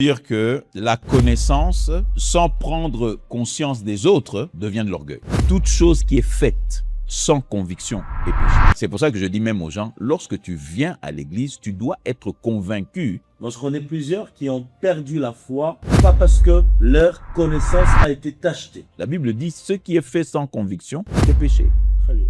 Dire que la connaissance, sans prendre conscience des autres, devient de l'orgueil. Toute chose qui est faite sans conviction est péché. C'est pour ça que je dis même aux gens, lorsque tu viens à l'église, tu dois être convaincu. Moi, je connais plusieurs qui ont perdu la foi, pas parce que leur connaissance a été tachetée. La Bible dit, ce qui est fait sans conviction, c'est péché. Très bien.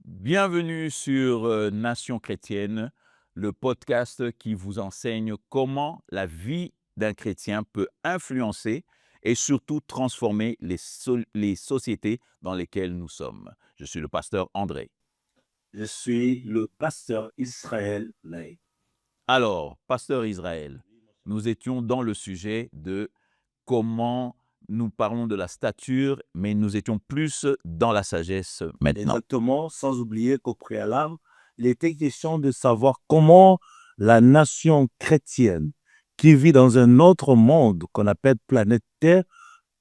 Bienvenue sur Nation chrétienne, le podcast qui vous enseigne comment la vie d'un chrétien peut influencer et surtout transformer les sociétés dans lesquelles nous sommes. Je suis le pasteur André. Je suis le pasteur Israël Lay. Alors, pasteur Israël, nous étions dans le sujet de comment nous parlons de la stature, mais nous étions plus dans la sagesse maintenant. Exactement, sans oublier qu'au préalable, il était question de savoir comment la nation chrétienne qui vit dans un autre monde qu'on appelle planète Terre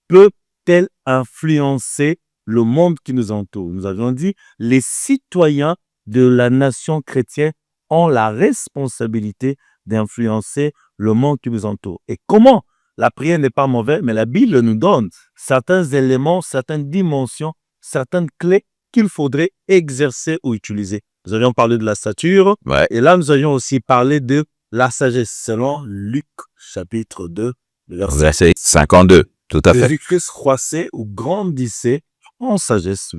peut-elle influencer le monde qui nous entoure. Nous avions dit, les citoyens de la nation chrétienne ont la responsabilité d'influencer le monde qui nous entoure. Et comment? La prière n'est pas mauvaise, mais la Bible nous donne certains éléments, certaines dimensions, certaines clés qu'il faudrait exercer ou utiliser. Nous avions parlé de la stature, et là nous avions aussi parlé de la sagesse, selon Luc chapitre 2, verset 52. Tout à fait. Jésus-Christ croissait ou grandissait en sagesse,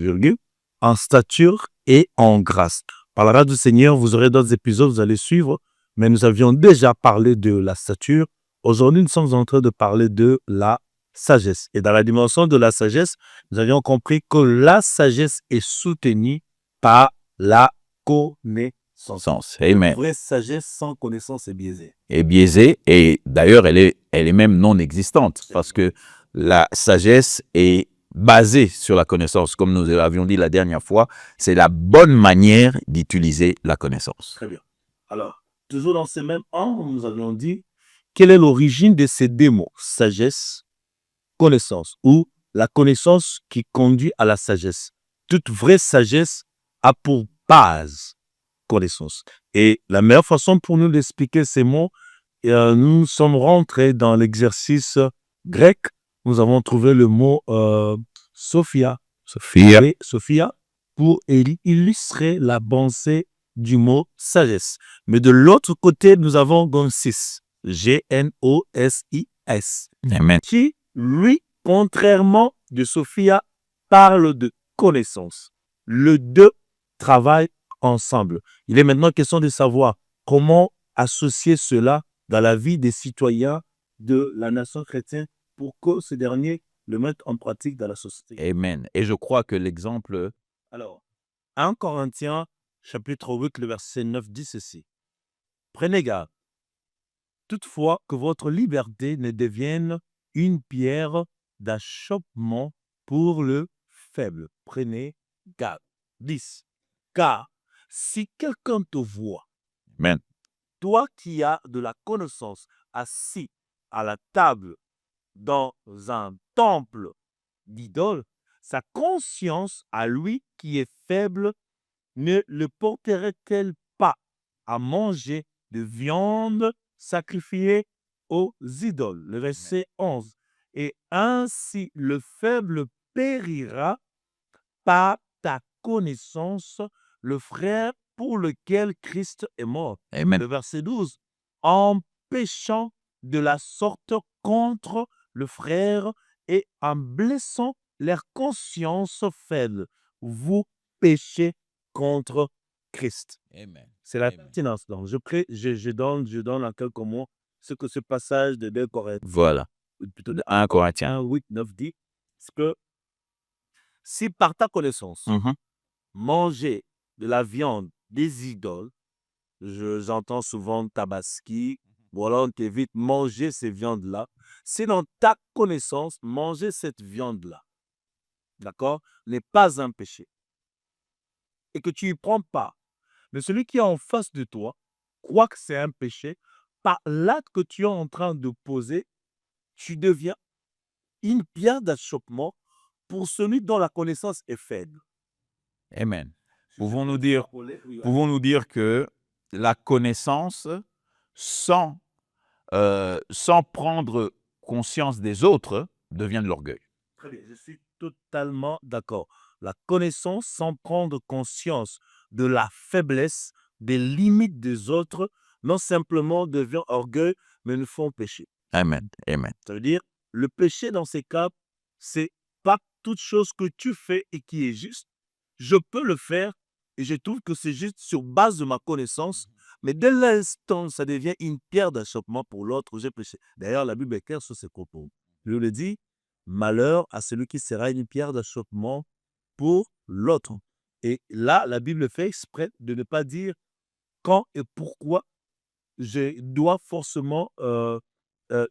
en stature et en grâce. Par la grâce du Seigneur, vous aurez d'autres épisodes, vous allez suivre, mais nous avions déjà parlé de la stature. Aujourd'hui, nous sommes en train de parler de la sagesse. Et dans la dimension de la sagesse, nous avions compris que la sagesse est soutenue par la connaissance. Amen. La vraie sagesse sans connaissance est biaisée. Est biaisée et d'ailleurs, elle est même non existante parce que la sagesse est basée sur la connaissance. Comme nous l'avions dit la dernière fois, c'est la bonne manière d'utiliser la connaissance. Très bien. Alors, toujours dans ces mêmes angles, nous avions dit quelle est l'origine de ces deux mots, sagesse, connaissance, ou la connaissance qui conduit à la sagesse. Toute vraie sagesse a pour base connaissance. Et la meilleure façon pour nous d'expliquer ces mots, nous sommes rentrés dans l'exercice grec. Nous avons trouvé le mot Sophia. Sophia pour illustrer la pensée du mot sagesse. Mais de l'autre côté, nous avons Gnosis, G-N-O-S-I-S, Amen. qui, lui, contrairement de Sophia, parle de connaissance. Les deux travaillent ensemble. Il est maintenant question de savoir comment associer cela dans la vie des citoyens de la nation chrétienne pour que ces derniers le mettent en pratique dans la société. Amen. Et je crois que l'exemple... Alors, 1 Corinthiens, chapitre 8, le verset 9 dit ceci. Prenez garde, toutefois que votre liberté ne devienne une pierre d'achoppement pour le faible. Prenez garde. 10. Car si quelqu'un te voit, Amen. toi qui as de la connaissance, assis à la table dans un temple d'idole, sa conscience à lui qui est faible ne le porterait-elle pas à manger de viande sacrifiée aux idoles? Le verset 11. Et ainsi le faible périra par ta connaissance, le frère pour lequel Christ est mort. Amen. Le verset 12. En péchant de la sorte contre le frère et en blessant leur conscience faible, vous péchez contre Christ. Amen. C'est la Amen. pertinence. Donc, je donne en quelques mots ce que ce passage de 2 Corinthiens, Voilà. plutôt de 1 Corinthiens. 1, 8, 9 dit, c'est que si par ta connaissance, manger de la viande des idoles, j'entends souvent tabaski, ou alors on t'évite manger ces viandes-là. Si dans ta connaissance, manger cette viande-là, d'accord, n'est pas un péché, et que tu y prends part, mais celui qui est en face de toi croit que c'est un péché, par l'acte que tu es en train de poser, tu deviens une pierre d'achoppement pour celui dont la connaissance est faible. Amen. Pouvons-nous dire que la connaissance sans sans prendre conscience des autres devient de l'orgueil. Très bien, je suis totalement d'accord. La connaissance sans prendre conscience de la faiblesse, des limites des autres, non simplement devient orgueil, mais nous font pécher. Amen. Amen. Ça veut dire, le péché dans ces cas, c'est pas toute chose que tu fais et qui est juste. Je peux le faire et je trouve que c'est juste sur base de ma connaissance, mais dès l'instant où ça devient une pierre d'achoppement pour l'autre, j'ai péché. D'ailleurs, la Bible est claire sur ces propos. Je le dis, malheur à celui qui sera une pierre d'achoppement pour l'autre. Et là, la Bible fait exprès de ne pas dire quand et pourquoi je dois forcément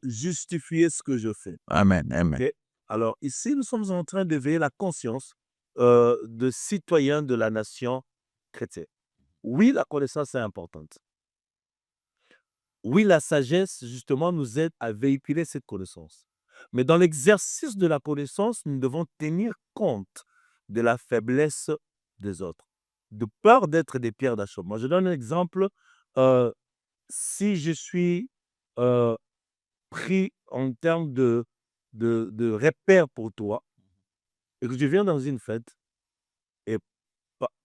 justifier ce que je fais. Amen. Amen. Ok? Alors ici, nous sommes en train d'éveiller la conscience de citoyens de la nation chrétienne. Oui, la connaissance est importante. Oui, la sagesse, justement, nous aide à véhiculer cette connaissance. Mais dans l'exercice de la connaissance, nous devons tenir compte de la faiblesse des autres, de peur d'être des pierres d'achoppement. Je donne un exemple. Si je suis pris en termes de repères pour toi et que je viens dans une fête et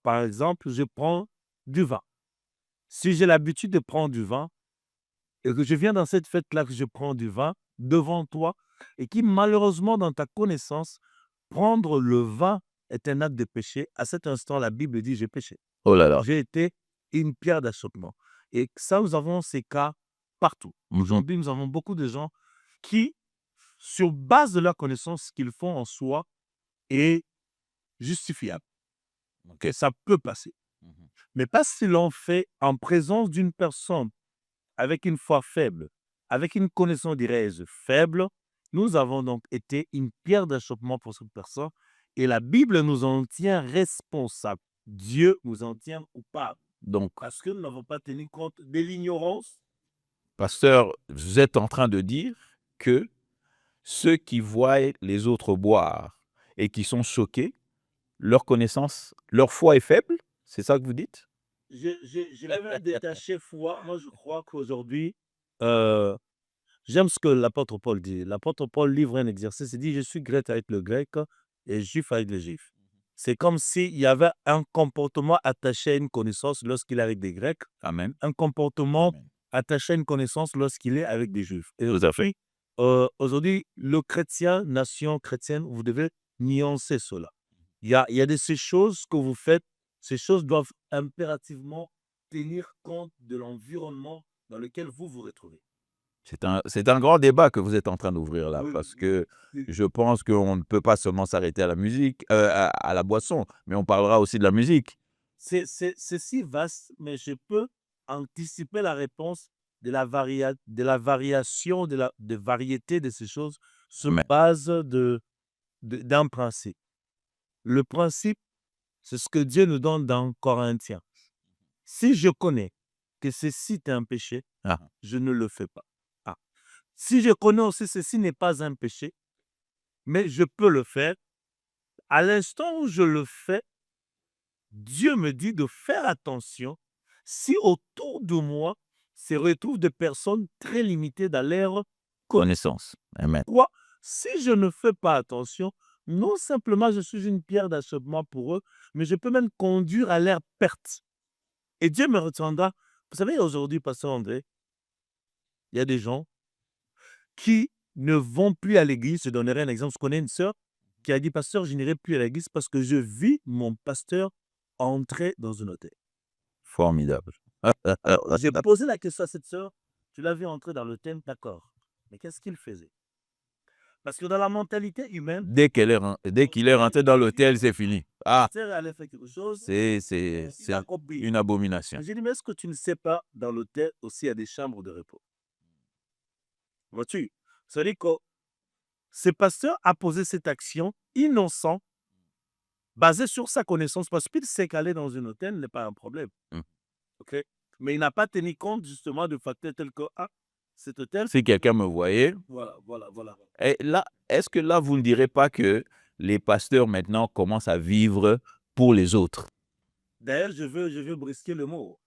par exemple, je prends du vin. Si j'ai l'habitude de prendre du vin et que je viens dans cette fête-là, que je prends du vin devant toi et qui malheureusement dans ta connaissance, prendre le vin est un acte de péché. À cet instant, la Bible dit j'ai péché. Oh là là. J'ai été une pierre d'achoppement. Et ça, nous avons ces cas partout. Aujourd'hui, nous avons beaucoup de gens qui, sur base de leur connaissance, ce qu'ils font en soi est justifiable. Ok. Ça peut passer. Mais pas si l'on fait en présence d'une personne avec une foi faible, avec une connaissance, dirais-je, faible. Nous avons donc été une pierre d'achoppement pour cette personne et la Bible nous en tient responsable. Dieu nous en tient coupable Donc, parce que nous n'avons pas tenu compte de l'ignorance. pasteur, vous êtes en train de dire que ceux qui voient les autres boire et qui sont choqués, leur connaissance, leur foi est faible? C'est ça que vous dites? Je vais même détacher foi. Moi, je crois qu'aujourd'hui, j'aime ce que l'apôtre Paul dit. L'apôtre Paul livre un exercice, il dit, je suis grec avec le grec et juif avec le juif. C'est comme s'il y avait un comportement attaché à une connaissance lorsqu'il est avec des Grecs, Amen. un comportement Amen. attaché à une connaissance lorsqu'il est avec des Juifs. Et Tout à fait. aujourd'hui, le chrétien, nation chrétienne, vous devez nuancer cela. Il y a de ces choses que vous faites, ces choses doivent impérativement tenir compte de l'environnement dans lequel vous vous retrouvez. C'est un grand débat que vous êtes en train d'ouvrir là, Oui, parce oui, que oui. je pense qu'on ne peut pas seulement s'arrêter à la musique, à la boisson, mais on parlera aussi de la musique. C'est si vaste, mais je peux anticiper la réponse de la variation, de variété de ces choses sur Amen. base d'un principe. Le principe, c'est ce que Dieu nous donne dans Corinthiens. Si je connais que ceci est un péché, Ah. je ne le fais pas. Ah. Si je connais aussi ceci n'est pas un péché, mais je peux le faire, à l'instant où je le fais, Dieu me dit de faire attention si autour de moi se retrouvent des personnes très limitées dans leur Connaissance. Amen. quoi. Si je ne fais pas attention, non simplement je suis une pierre d'achoppement pour eux, mais je peux même conduire à leur perte. Et Dieu me retiendra. Vous savez, aujourd'hui, pasteur André, il y a des gens qui ne vont plus à l'église. Je donnerai un exemple. Je connais une sœur qui a dit, pasteur, je n'irai plus à l'église parce que je vis mon pasteur entrer dans un hôtel. Formidable. Alors, j'ai posé la question à cette sœur, tu l'as vu entrer dans l'hôtel, d'accord. Mais qu'est-ce qu'il faisait? Parce que dans la mentalité humaine, Dès qu'il est rentré dans l'hôtel, c'est fini. Ah, la sœur allait faire quelque chose, c'est il a compris. une abomination. J'ai dit, mais est-ce que tu ne sais pas, dans l'hôtel aussi, il y a des chambres de repos? Vois-tu? C'est-à-dire que ce pasteur a posé cette action innocent, basée sur sa connaissance, parce qu'il sait qu'aller dans un hôtel n'est pas un problème. Mm. OK? Mais il n'a pas tenu compte justement de facteurs tels que, ah, cet hôtel, Si quelqu'un me voyait, voilà. et là, est-ce que là, vous ne direz pas que les pasteurs maintenant commencent à vivre pour les autres? D'ailleurs, je veux brisquer le mot.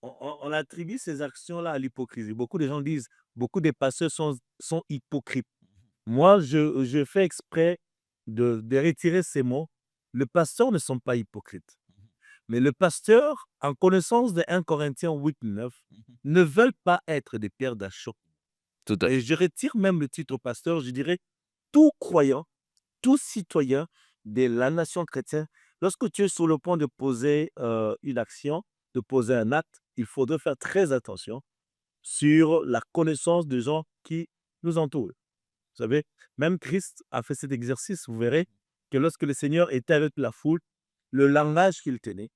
On attribue ces actions-là à l'hypocrisie. Beaucoup de gens disent, beaucoup de pasteurs sont hypocrites. Moi, je fais exprès de retirer ces mots. Les pasteurs ne sont pas hypocrites. Mais le pasteur, en connaissance de 1 Corinthiens 8-9, ne veulent pas être des pierres d'achoppement. Tout à fait. Et je retire même le titre pasteur, je dirais tout croyant, tout citoyen de la nation chrétienne. Lorsque tu es sur le point de poser une action, de poser un acte, il faudrait faire très attention sur la connaissance des gens qui nous entourent. Vous savez, même Christ a fait cet exercice. Vous verrez que lorsque le Seigneur était avec la foule, le langage qu'il tenait,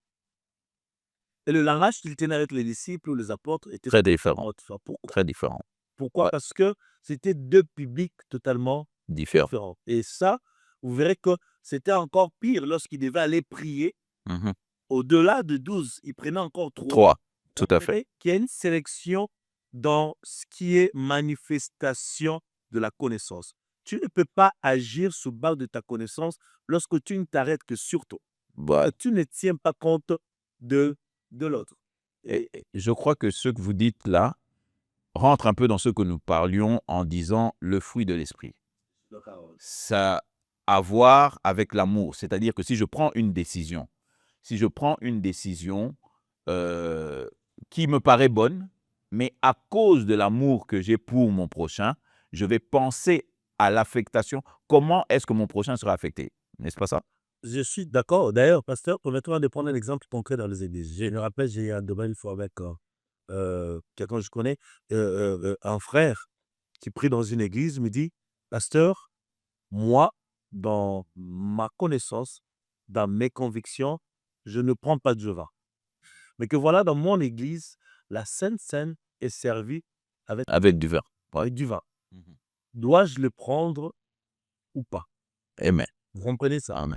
et le langage qu'il tenait avec les disciples ou les apôtres était Très différent. Pourquoi? Très différent. Pourquoi? Ouais. Parce que c'était deux publics totalement Différent. différents. Et ça, vous verrez que c'était encore pire lorsqu'il devait aller prier. Mhm. Au-delà de 12, il prenait encore 3. 3. Tout Vous à fait. verrez qu'il y a une sélection dans ce qui est manifestation de la connaissance. Tu ne peux pas agir sous base de ta connaissance lorsque tu ne t'arrêtes que sur toi. Voilà. Tu ne tiens pas compte de l'autre. Et je crois que ce que vous dites là rentre un peu dans ce que nous parlions en disant le fruit de l'esprit. Ça a à voir avec l'amour. C'est-à-dire que si je prends une décision, qui me paraît bonne, mais à cause de l'amour que j'ai pour mon prochain, je vais penser à l'affectation. Comment est-ce que mon prochain sera affecté? N'est-ce pas ça? Je suis d'accord. D'ailleurs, pasteur, permettez-moi de prendre un exemple concret dans les églises. Je me rappelle, j'ai eu un débat une fois avec quelqu'un que je connais, un frère qui prie dans une église, me dit, pasteur, moi, dans ma connaissance, dans mes convictions, je ne prends pas de vin. Mais que voilà, dans mon église, la Sainte Seine est servie Avec du vin. avec du vin. Dois-je le prendre ou pas? Amen. Vous comprenez ça? Amen.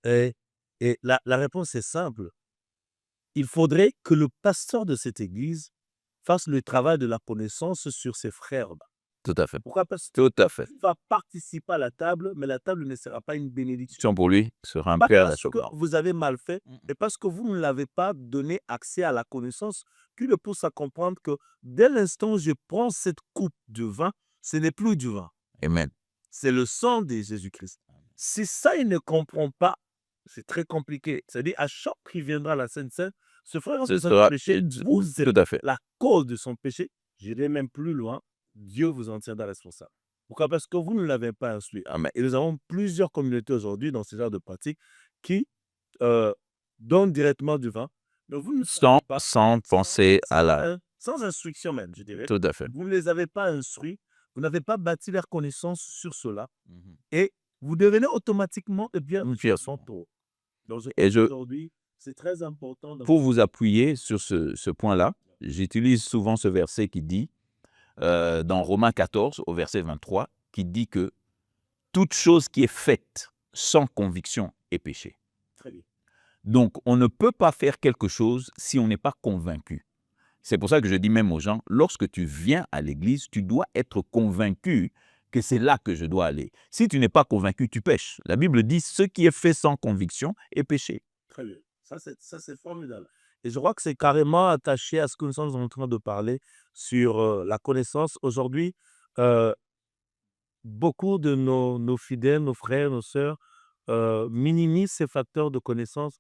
Et la réponse est simple. Il faudrait que le pasteur de cette église fasse le travail de la connaissance sur ses frères. Tout à fait. Pourquoi? Parce Tout à fait. qu'il va participer à la table, mais la table ne sera pas une bénédiction. Pour lui, sera un Pas père parce que d'achoppement. vous avez mal fait, et parce que vous ne l'avez pas donné accès à la connaissance, qui le pousse à comprendre que dès l'instant où je prends cette coupe de vin, ce n'est plus du vin. Amen. C'est le sang de Jésus-Christ. Si ça, il ne comprend pas, c'est très compliqué. C'est-à-dire, à chaque fois qu'il viendra à la Sainte Seine, ce frère en Ce faisant sera du péché, vous tout êtes à fait. la cause de son péché. J'irai même plus loin. Dieu vous en tiendra responsable. Pourquoi? Parce que vous ne l'avez pas instruit. Amen. Et nous avons plusieurs communautés aujourd'hui dans ce genre de pratique qui donnent directement du vin. Mais vous ne savez pas, Sans penser à la... sans instruction même, je dirais. Tout à fait. Vous ne les avez pas instruits. Vous n'avez pas bâti leur connaissance sur cela. Et vous devenez automatiquement bien Fier. son tour. Donc, Et aujourd'hui, c'est très important. pour vous appuyer sur ce point-là, j'utilise souvent ce verset qui dit, dans Romains 14, au verset 23, qui dit que toute chose qui est faite sans conviction est péché. Très bien. Donc, on ne peut pas faire quelque chose si on n'est pas convaincu. C'est pour ça que je dis même aux gens, lorsque tu viens à l'église, tu dois être convaincu que c'est là que je dois aller. Si tu n'es pas convaincu, tu pêches. La Bible dit, ce qui est fait sans conviction est péché. Très bien. Ça, c'est formidable. Et je crois que c'est carrément attaché à ce que nous sommes en train de parler sur la connaissance. Aujourd'hui, beaucoup de nos fidèles, nos frères, nos sœurs, minimisent ces facteurs de connaissance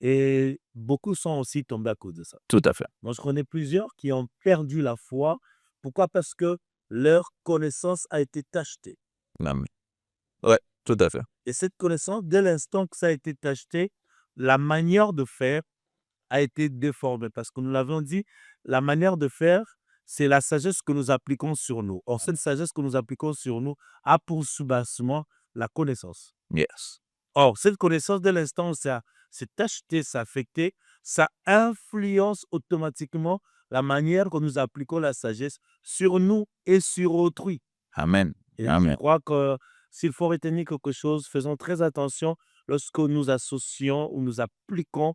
et beaucoup sont aussi tombés à cause de ça. Tout à fait. Moi, je connais plusieurs qui ont perdu la foi. Pourquoi? Parce que leur connaissance a été tachetée. Amen. Ouais, tout à fait. Et cette connaissance, dès l'instant que ça a été tacheté, la manière de faire a été déformée. Parce que nous l'avons dit, la manière de faire, c'est la sagesse que nous appliquons sur nous. Or, cette sagesse que nous appliquons sur nous a pour soubassement la connaissance. Yes. Or, cette connaissance, dès l'instant où ça s'est tacheté, ça affecté, ça influence automatiquement la manière que nous appliquons la sagesse sur nous et sur autrui. Amen. Et je Amen. crois que s'il faut retenir quelque chose, faisons très attention lorsque nous associons ou nous appliquons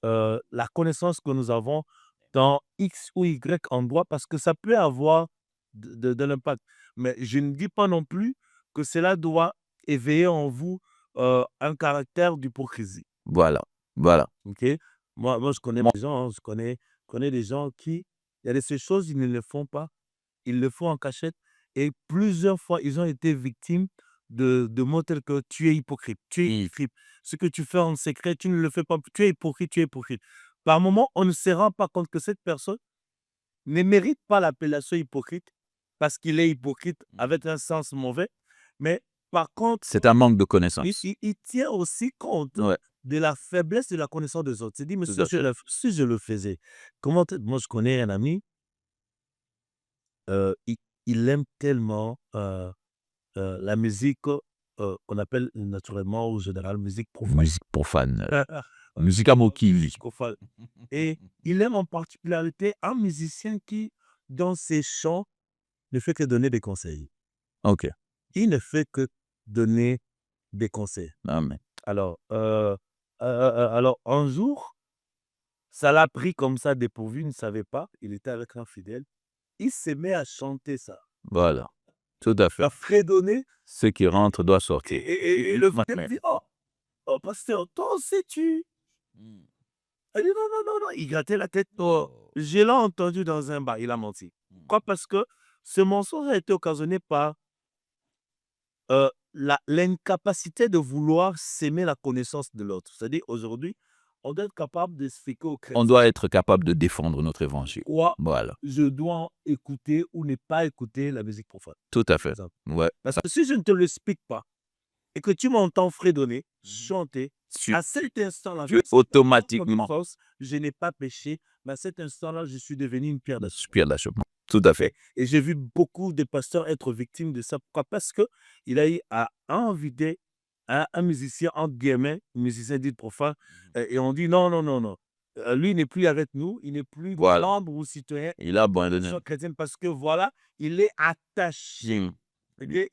la connaissance que nous avons dans X ou Y endroit, parce que ça peut avoir de l'impact. Mais je ne dis pas non plus que cela doit éveiller en vous un caractère d'hypocrisie. Voilà. Voilà. Ok? Moi, je connais des gens, hein, je connais des gens qui, il y a de ces choses, ils ne le font pas ils le font en cachette. Et plusieurs fois, ils ont été victimes de mots tels que tu es hypocrite, tu es hypocrite. Ce que tu fais en secret, tu ne le fais pas, tu es hypocrite, tu es hypocrite. Par moment, on ne se rend pas compte que cette personne ne mérite pas l'appellation hypocrite parce qu'il est hypocrite avec un sens mauvais. Mais par contre, C'est un manque de connaissance. il tient aussi compte Ouais. de la faiblesse de la connaissance des autres. Il dit, mais Tout si à fait. si je le faisais, comment moi je connais un ami, il aime tellement la musique qu'on appelle naturellement au général musique profane. Musique profane. Musique à Mokili. Profane. Et il aime en particularité un musicien qui, dans ses chants, ne fait que donner des conseils. OK. Il ne fait que donner des conseils. Amen. Alors, un jour, ça l'a pris comme ça dépourvu, il ne savait pas, il était avec un fidèle. Il se met à chanter ça, Voilà. Tout à fait. à fredonner. Ce qui rentre doit sortir. Et le fidèle dit, oh, pasteur, toi aussi tu... Il dit, non, non, non, non. Il grattait la tête. Oh, je l'ai entendu dans un bar, il a menti. Pourquoi? Parce que ce mensonge a été occasionné par l'incapacité de vouloir s'aimer la connaissance de l'autre. C'est-à-dire, aujourd'hui, on doit être capable d'expliquer aux chrétiens On doit être capable de défendre notre évangile. pourquoi Voilà. je dois écouter ou ne pas écouter la musique profane. Tout à par fait. exemple. Ouais. Parce que si je ne te l'explique pas et que tu m'entends fredonner, chanter, Tu- à cet instant-là, tu- automatiquement. je n'ai pas péché, mais à cet instant-là, je suis devenu une pierre d'achoppement. Pierre d'achoppement. Tout à fait. Et j'ai vu beaucoup de pasteurs être victimes de ça. Pourquoi? Parce qu'il a eu à inviter un musicien, entre guillemets, un musicien dit profane, et on dit non, non, non, non. Lui n'est plus avec nous, il n'est plus Voilà. membre ou citoyen Il a abandonné. chrétien parce que voilà, il est attaché.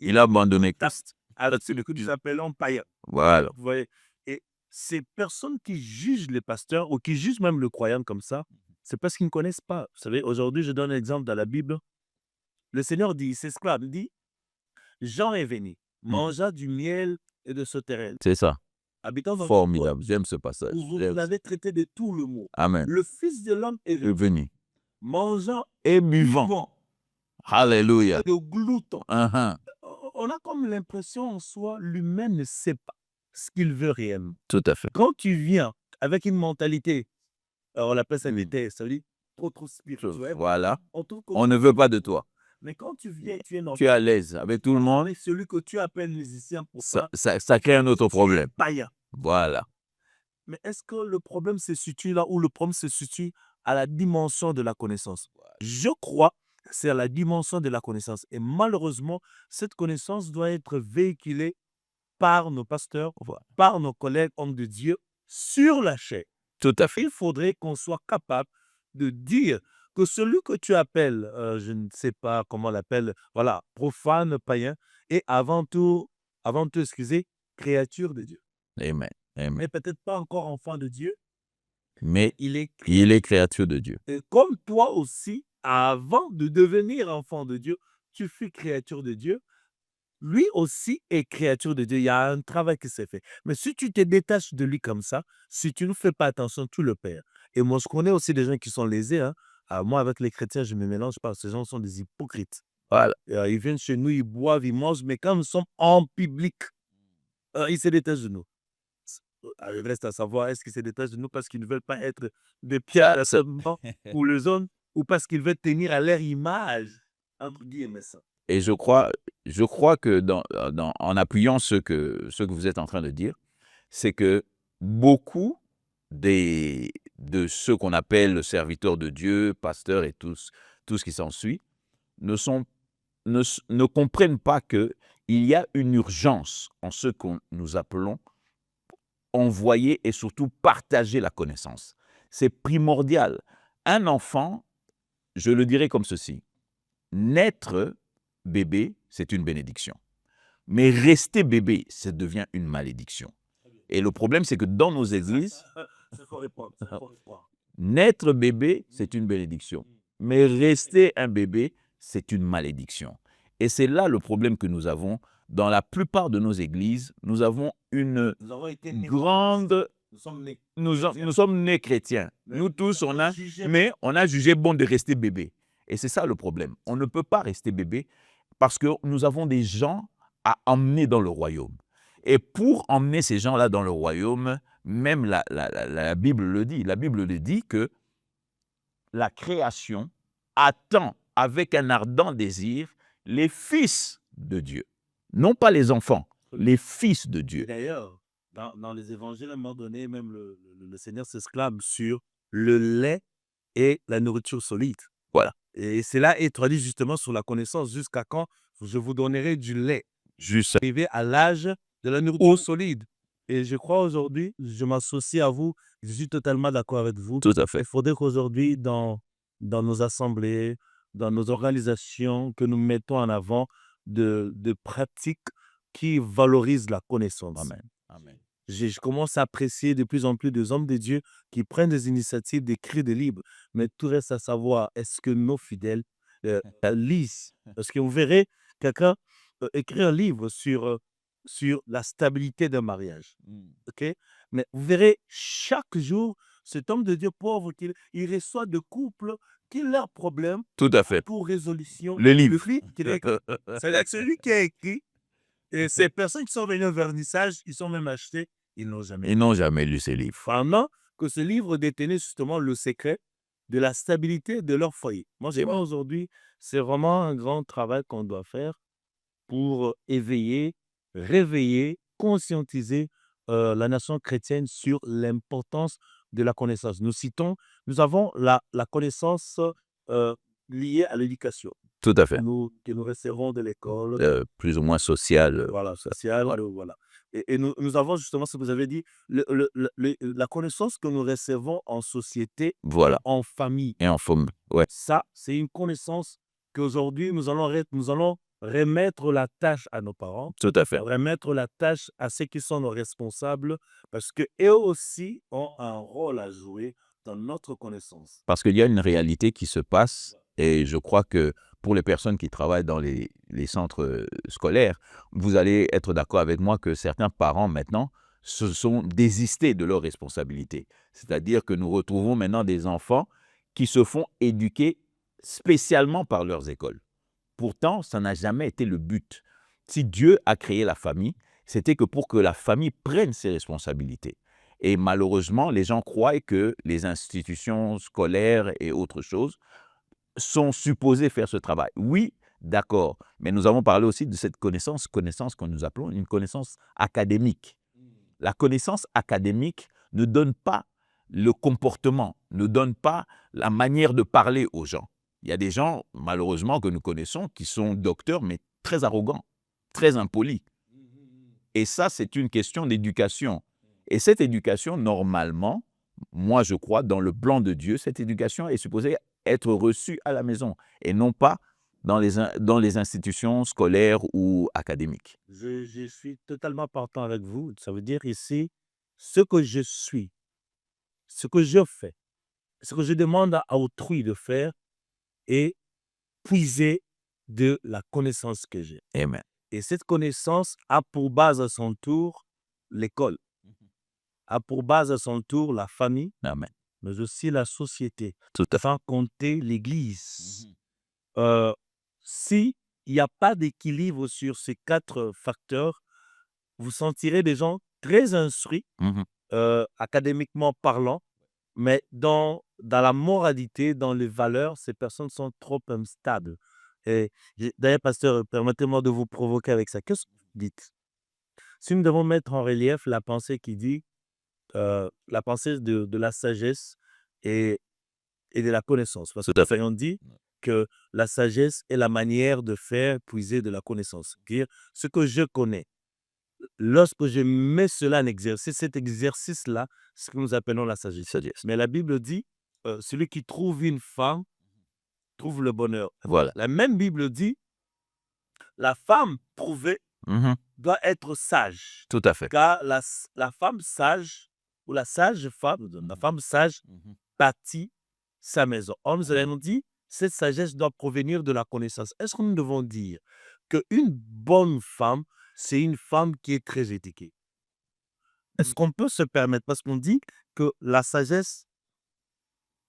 Il a abandonné Christ. avec ce que nous appelons païen. Voilà. Vous voyez? Et ces personnes qui jugent les pasteurs ou qui jugent même le croyant comme ça, c'est parce qu'ils ne connaissent pas. Vous savez, aujourd'hui, je donne un exemple dans la Bible. Le Seigneur dit, il s'exclame, il dit, Jean est venu, mangea du miel et de sauterelles. C'est ça. Habitant dans Formidable. J'aime ce passage. vous J'aime ça. l'avez traité de tout le mot. Amen. Le Fils de l'homme est est venu, venu. mangeant Et buvant. vivant, Alléluia. de glouton. Uh-huh. On a comme l'impression en soi, l'humain ne sait pas ce qu'il veut réellement. Tout à fait. Quand tu viens avec une mentalité, on l'appelle ça l'éther, ça veut dire trop spirituel. Voilà. On trouve que- On ne veut pas de toi. Mais quand tu viens, tu es normal. Tu es à l'aise avec tout le monde. Avec celui que tu appelles musicien pour ça, Ça crée un autre problème. païen. Voilà. Mais est-ce que le problème se situe là où le problème se situe à la dimension de la connaissance? Je crois que c'est à la dimension de la connaissance. Et malheureusement, cette connaissance doit être véhiculée par nos pasteurs, par nos collègues hommes de Dieu sur la chair. Tout à fait. Il faudrait qu'on soit capable de dire que celui que tu appelles, je ne sais pas comment on l'appelle, voilà, profane, païen, est avant tout, excusez, créature de Dieu. Amen. Amen. Mais peut-être pas encore enfant de Dieu, Mais il est il est créature de Dieu. et comme toi aussi, avant de devenir enfant de Dieu, tu fus créature de Dieu. Lui aussi est créature de Dieu. Il y a un travail qui s'est fait. Mais si tu te détaches de lui comme ça, si tu ne fais pas attention, tu le perds. Et moi, je connais aussi des gens qui sont lésés. Hein. Moi, avec les chrétiens, je me mélange pas. Ces gens sont des hypocrites. Voilà. Ils viennent chez nous, ils boivent, ils mangent, mais quand nous sommes en public, ils se détachent de nous. Il reste à savoir, est-ce qu'ils se détachent de nous parce qu'ils ne veulent pas être de pierre d'achoppement pour les hommes ou parce qu'ils veulent tenir à leur image, entre guillemets ça. Et je crois que en appuyant ce que vous êtes en train de dire, c'est que beaucoup de ceux qu'on appelle serviteurs de Dieu, pasteurs et tout ce qui s'ensuit, ne comprennent pas qu'il y a une urgence en ce que nous appelons envoyer et surtout partager la connaissance. C'est primordial. Un enfant, je le dirais comme ceci, naître bébé, c'est une bénédiction. Mais rester bébé, ça devient une malédiction. Et le problème, c'est que dans nos églises, naître bébé, c'est une bénédiction. Mais rester un bébé, c'est une malédiction. Et c'est là le problème que nous avons. Dans la plupart de nos églises, nous avons une grande... Nous sommes nés chrétiens. Nous tous, mais on a jugé bon de rester bébé. Et c'est ça le problème. On ne peut pas rester bébé parce que nous avons des gens à emmener dans le royaume. Et pour emmener ces gens-là dans le royaume, même la Bible le dit. La Bible le dit que la création attend avec un ardent désir les fils de Dieu. Non pas les enfants, les fils de Et Dieu. d'ailleurs, dans les évangiles, à un moment donné, même le Seigneur s'exclame sur le lait et la nourriture solide. Voilà. Et cela est traduit justement sur la connaissance. Jusqu'à quand je vous donnerai du lait, Juste. arriver à l'âge de la nourriture solide. Et je crois aujourd'hui, je m'associe à vous, je suis totalement d'accord avec vous. Tout à Il fait. faudrait qu'aujourd'hui, dans nos assemblées, dans nos organisations, que nous mettons en avant de pratiques qui valorisent la connaissance. Amen. Amen. Je commence à apprécier de plus en plus des hommes de Dieu qui prennent des initiatives d'écrire des livres. Mais tout reste à savoir, est-ce que nos fidèles lisent? Parce que vous verrez quelqu'un écrire un livre sur la stabilité d'un mariage. OK? Mais vous verrez, chaque jour, cet homme de Dieu pauvre, il reçoit de couples qui leurs problèmes Tout à fait. pour résolution. Le livre. Qu'il a écrit. C'est-à-dire que celui qui a écrit, et ces personnes qui sont venues au vernissage, ils sont même achetés, ils n'ont jamais. Ils n'ont jamais lu ces livres. Pendant que ce livre détenait justement le secret de la stabilité de leur foyer. Moi, je crois aujourd'hui, c'est vraiment un grand travail qu'on doit faire pour éveiller, réveiller, conscientiser la nation chrétienne sur l'importance de la connaissance. Nous avons la connaissance liée à l'éducation. Tout à fait. Que nous recevons de l'école. Plus ou moins social. Voilà, social, voilà. Et nous avons justement ce que vous avez dit, la connaissance que nous recevons en société, Voilà. en famille. Et en forme. Ouais. Ça, c'est une connaissance qu'aujourd'hui, nous allons remettre la tâche à nos parents, Tout à fait. remettre la tâche à ceux qui sont nos responsables, parce qu'eux aussi ont un rôle à jouer dans notre connaissance. Parce qu'il y a une réalité qui se passe et je crois que pour les personnes qui travaillent dans les centres scolaires, vous allez être d'accord avec moi que certains parents maintenant se sont désistés de leurs responsabilités. C'est-à-dire que nous retrouvons maintenant des enfants qui se font éduquer spécialement par leurs écoles. Pourtant, ça n'a jamais été le but. Si Dieu a créé la famille, c'était que pour que la famille prenne ses responsabilités. Et malheureusement, les gens croient que les institutions scolaires et autres choses sont supposées faire ce travail. Oui, d'accord, mais nous avons parlé aussi de cette connaissance que nous appelons une connaissance académique. La connaissance académique ne donne pas le comportement, ne donne pas la manière de parler aux gens. Il y a des gens, malheureusement, que nous connaissons, qui sont docteurs, mais très arrogants, très impolis. Et ça, c'est une question d'éducation. Et cette éducation, normalement, moi je crois, dans le plan de Dieu, cette éducation est supposée être reçue à la maison et non pas dans les institutions scolaires ou académiques. Je suis totalement partant avec vous. Ça veut dire ici, ce que je suis, ce que je fais, ce que je demande à autrui de faire est puiser de la connaissance que j'ai. Amen. Et cette connaissance a pour base à son tour l'école, a pour base à son tour la famille, Amen. mais aussi la société, Tout à fait. sans compter l'Église. S'il n'y a pas d'équilibre sur ces 4 facteurs, vous sentirez des gens très instruits, Mhm. académiquement parlant, mais dans la moralité, dans les valeurs, ces personnes sont trop instables. Et d'ailleurs, pasteur, permettez-moi de vous provoquer avec ça. Qu'est-ce que vous dites? Si nous devons mettre en relief la pensée qui dit, la pensée de la sagesse et de la connaissance. Parce Tout que à fait. on dit que la sagesse est la manière de faire puiser de la connaissance. Dire ce que je connais. Lorsque je mets cela en exercice, cet exercice-là, c'est ce que nous appelons la sagesse. Sagesse. Mais la Bible dit, celui qui trouve une femme trouve le bonheur. Voilà. La même Bible dit, la femme trouvée Mhm. doit être sage. Tout à fait. Car la femme sage, ou la sage femme, la femme sage, bâtit sa maison. Or, nous allons dire, cette sagesse doit provenir de la connaissance. Est-ce que nous devons dire qu'une bonne femme, c'est une femme qui est très éduquée? Est-ce qu'on peut se permettre, parce qu'on dit que la sagesse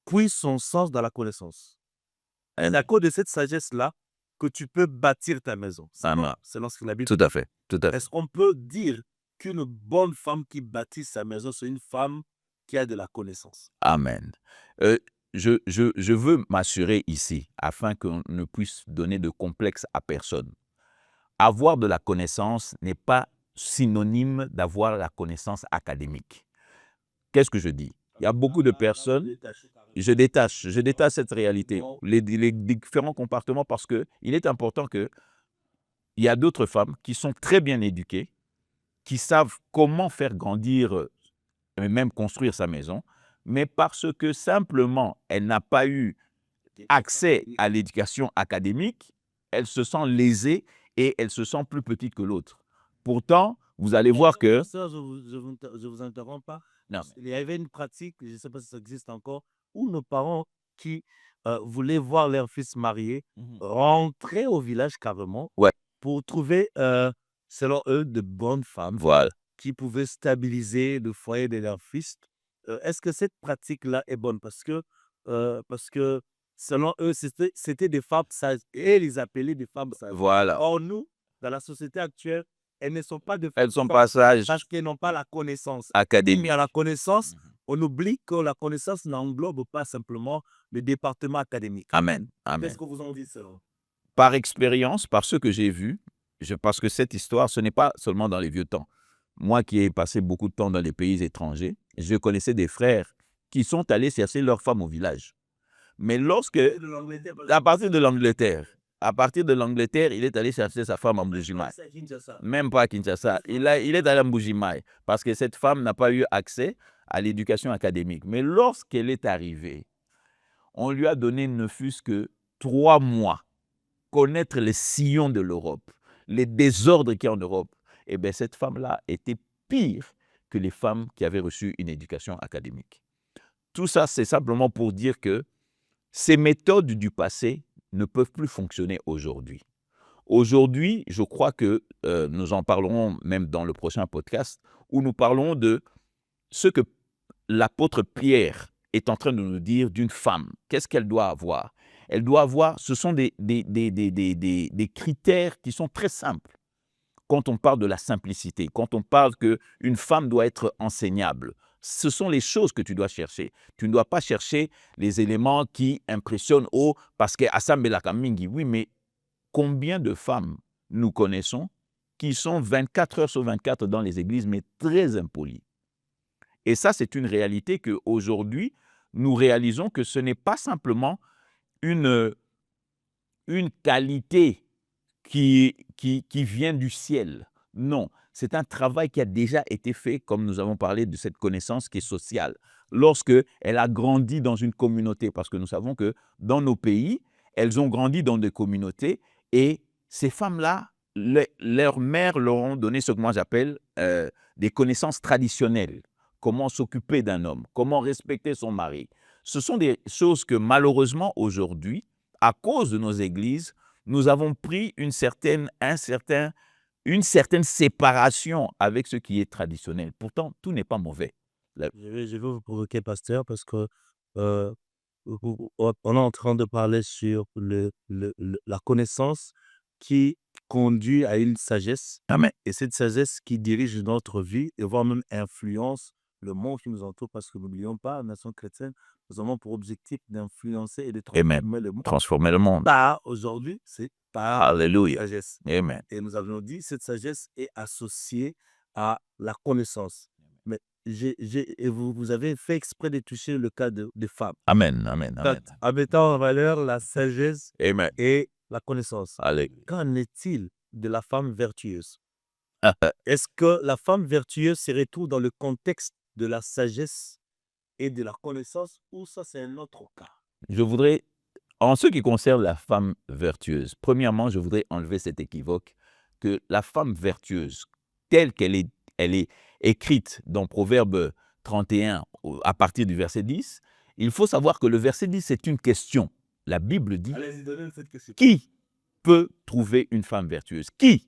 puise son sens dans la connaissance. C'est à cause de cette sagesse-là que tu peux bâtir ta maison. Amen. Selon ce que la Bible Tout dit. à fait. Tout à fait. Est-ce qu'on peut dire qu'une bonne femme qui bâtit sa maison, c'est une femme qui a de la connaissance? Amen. Je veux m'assurer ici, afin qu'on ne puisse donner de complexe à personne. Avoir de la connaissance n'est pas synonyme d'avoir la connaissance académique. Qu'est-ce que je dis? Il y a beaucoup de personnes, je détache cette réalité, les différents comportements, parce qu'il est important que il y a d'autres femmes qui sont très bien éduquées, qui savent comment faire grandir et même construire sa maison, mais parce que simplement elle n'a pas eu accès à l'éducation académique, elle se sent lésée et elle se sent plus petite que l'autre. Pourtant, vous allez voir que... Pasteur, je vous interromps pas. Non, Il y avait une pratique, je ne sais pas si ça existe encore, où nos parents qui voulaient voir leur fils marié rentrer au village carrément Ouais. pour trouver, selon eux, de bonnes femmes voilà. qui pouvaient stabiliser le foyer de leur fils. Est-ce que cette pratique-là est bonne? Parce que selon eux, c'était des femmes sages et ils les appelaient des femmes sages. Voilà. Or, nous, dans la société actuelle, elles ne sont pas de Elles sont pas sages parce qu'elles n'ont pas la connaissance. académiques. Mais à la connaissance, on oublie que la connaissance n'englobe pas simplement le département académique. Amen. Amen. Qu'est-ce que vous en dites, selon? Par expérience, par ce que j'ai vu, parce que cette histoire, ce n'est pas seulement dans les vieux temps. Moi qui ai passé beaucoup de temps dans les pays étrangers, je connaissais des frères qui sont allés chercher leurs femmes au village. Mais lorsque, à partir de l'Angleterre, il est allé chercher sa femme en Mbujimaï. Même pas à Kinshasa. Il est allé en Mbujimaï parce que cette femme n'a pas eu accès à l'éducation académique. Mais lorsqu'elle est arrivée, on lui a donné ne fût-ce que 3 mois, connaître les sillons de l'Europe, les désordres qu'il y a en Europe. Et bien, cette femme-là était pire que les femmes qui avaient reçu une éducation académique. Tout ça, c'est simplement pour dire que ces méthodes du passé ne peuvent plus fonctionner aujourd'hui. Aujourd'hui, je crois que nous en parlerons même dans le prochain podcast, où nous parlons de ce que l'apôtre Pierre est en train de nous dire d'une femme. Qu'est-ce qu'elle doit avoir? Elle doit avoir, ce sont des critères qui sont très simples. Quand on parle de la simplicité, quand on parle qu'une femme doit être enseignable, ce sont les choses que tu dois chercher. Tu ne dois pas chercher les éléments qui impressionnent parce que Assam Belakammingi. Oui, mais combien de femmes nous connaissons qui sont 24 heures sur 24 dans les églises, mais très impolies? Et ça, c'est une réalité qu'aujourd'hui, nous réalisons que ce n'est pas simplement une qualité qui vient du ciel. Non, c'est un travail qui a déjà été fait, comme nous avons parlé de cette connaissance qui est sociale, lorsqu'elle a grandi dans une communauté, parce que nous savons que dans nos pays, elles ont grandi dans des communautés et ces femmes-là, leurs mères leur ont donné ce que moi j'appelle des connaissances traditionnelles. Comment s'occuper d'un homme, comment respecter son mari. Ce sont des choses que malheureusement aujourd'hui, à cause de nos églises, nous avons pris une certaine séparation avec ce qui est traditionnel. Pourtant, tout n'est pas mauvais. Je vais vous provoquer, pasteur, parce que on est en train de parler sur la connaissance qui conduit à une sagesse. Amen. Et cette sagesse qui dirige notre vie et voire même influence le monde qui nous entoure, parce que n'oublions pas, nation chrétienne, nous avons pour objectif d'influencer et de transformer le monde. Transformer le monde. Aujourd'hui, c'est par Alléluia. sagesse. Amen. Et nous avons dit, cette sagesse est associée à la connaissance. Mais et vous avez fait exprès de toucher le cas des femmes. Amen. Amen. Amen. En mettant en valeur la sagesse Amen. et la connaissance. Alléluia. Qu'en est-il de la femme vertueuse? Est-ce que la femme vertueuse se retrouve dans le contexte de la sagesse et de la connaissance, ou ça, c'est un autre cas? Je voudrais, en ce qui concerne la femme vertueuse, premièrement, je voudrais enlever cet équivoque que la femme vertueuse, telle qu'elle est écrite dans Proverbe 31 à partir du verset 10, il faut savoir que le verset 10, c'est une question. La Bible dit, Allez-y, donnez cette question. qui peut trouver une femme vertueuse? Qui?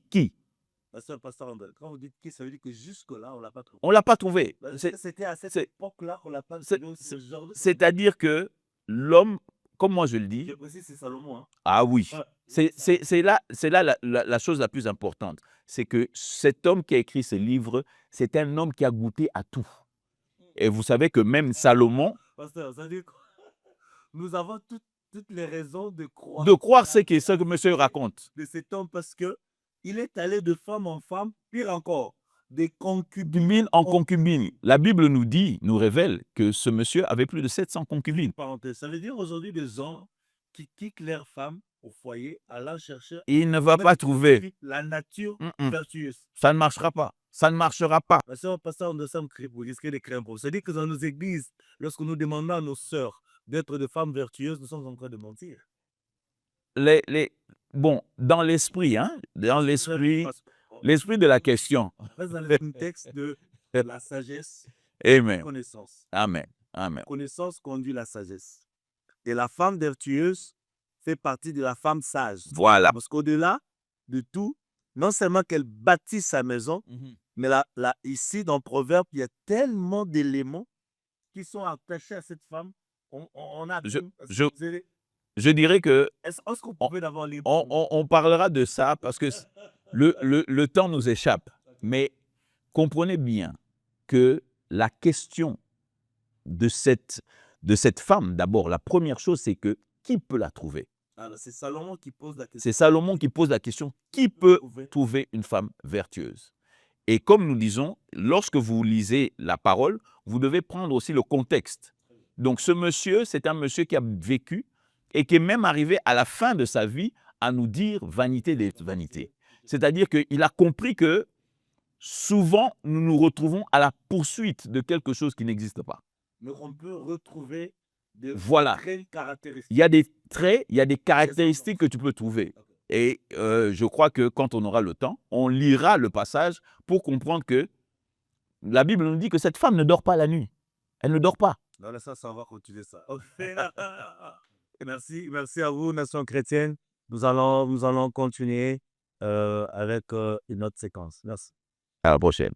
Pasteur André, quand vous dites qui, ça veut dire que jusque-là, on ne l'a pas trouvé. On ne l'a pas trouvé. C'était à cette époque-là qu'on l'a pas trouvé. C'est-à-dire que l'homme, comme moi je le dis, Je précise, c'est Salomon. Hein. ah oui, Ouais. c'est là la chose la plus importante. C'est que cet homme qui a écrit ce livre, c'est un homme qui a goûté à tout. Et vous savez que même Salomon, Pasteur, ça veut dire que nous avons toutes les raisons de croire. de croire ce que monsieur raconte. De cet homme parce que il est allé de femme en femme, pire encore, des concubines. Concubine en concubine. La Bible nous dit, nous révèle que ce monsieur avait plus de 700 concubines. Parenthèse, ça veut dire aujourd'hui des hommes qui quittent leur femme au foyer, allant chercher Il ne va pas trouver. la nature Mm-mm. vertueuse. Ça ne marchera pas. Ça ne marchera pas. Parce qu'on passe en décembre pour risquer de créer un problème. C'est-à-dire que dans nos églises, lorsque nous demandons à nos sœurs d'être des femmes vertueuses, nous sommes en train de mentir. Bon, dans l'esprit, hein, dans l'esprit de la question. On reste dans le contexte de la sagesse, Amen. connaissance. Amen. Amen. Connaissance conduit la sagesse. Et la femme vertueuse fait partie de la femme sage. Voilà. Parce qu'au-delà de tout, non seulement qu'elle bâtit sa maison, mais là, ici, dans le Proverbe, il y a tellement d'éléments qui sont attachés à cette femme. On a je dirais que est-ce qu'on pouvait d'avoir les on parlera de ça parce que le temps nous échappe. Mais comprenez bien que la question de cette femme, d'abord, la première chose, c'est que qui peut la trouver? C'est Salomon qui pose la question. C'est Salomon qui pose la question, qui peut trouver une femme vertueuse? Et comme nous disons, lorsque vous lisez la parole, vous devez prendre aussi le contexte. Donc ce monsieur, c'est un monsieur qui a vécu et qui est même arrivé à la fin de sa vie à nous dire vanité des vanités. C'est-à-dire qu'il a compris que souvent, nous nous retrouvons à la poursuite de quelque chose qui n'existe pas. Mais on peut retrouver des traits caractéristiques. Il y a des traits, il y a des caractéristiques que tu peux trouver. Et je crois que quand on aura le temps, on lira le passage pour comprendre que la Bible nous dit que cette femme ne dort pas la nuit. Elle ne dort pas. Non, ça on va continuer ça. Merci à vous, Nation chrétienne. Nous allons continuer avec une autre séquence. Merci. À la prochaine.